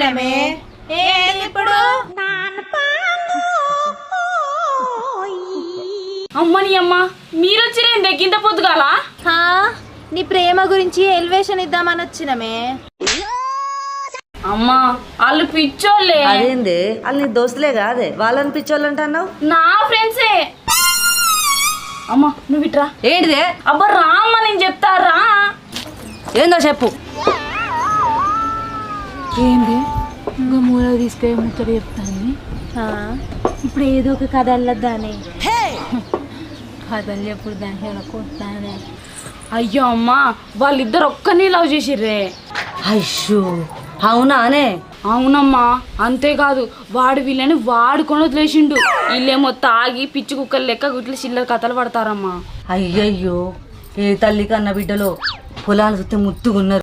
వచ్చినమే ఏంది ఇప్పుడు? అమ్మని అమ్మ మీరు వచ్చిరేందే గింత పొద్దుగాల? నీ ప్రేమ గురించి ఎలివేషన్ ఇద్దామని వచ్చినమే. అమ్మా వాళ్ళు పిచ్చోళ్ళే. అదేంది వాళ్ళు నీ దోస్తులే కాదే వాళ్ళని పిచ్చోళ్ళు అంటున్నావు? నా ఫ్రెండ్సే. అమ్మా నువ్వు ఇట్రా. ఏంటిదే? అబ్బా రామ్మ నేను చెప్తారా. ఏందో చెప్పు. ఏంది ఇంకా మూల తీసుకొని ముచ్చట చెప్తాను. ఇప్పుడు ఏదో ఒక కథ అల్లద్దానే. కథలు చెప్పుడు దాని కొట్టానే. అయ్యో అమ్మా వాళ్ళిద్దరు ఒక్కనే లవ్ చేసిర్రే. అయ్యో అవునానే? అవునమ్మా అంతేకాదు వాడు వీళ్ళని వాడుకొని వదిలేసిండు. వీళ్ళేమో తాగి పిచ్చి కుక్కలు లెక్క గుట్ల చిల్లర కథలు పడతారమ్మా. అయ్యయ్యో ఏ తల్లి కన్న బిడ్డలో పొలాలు చూస్తే ముత్తుగున్నారు.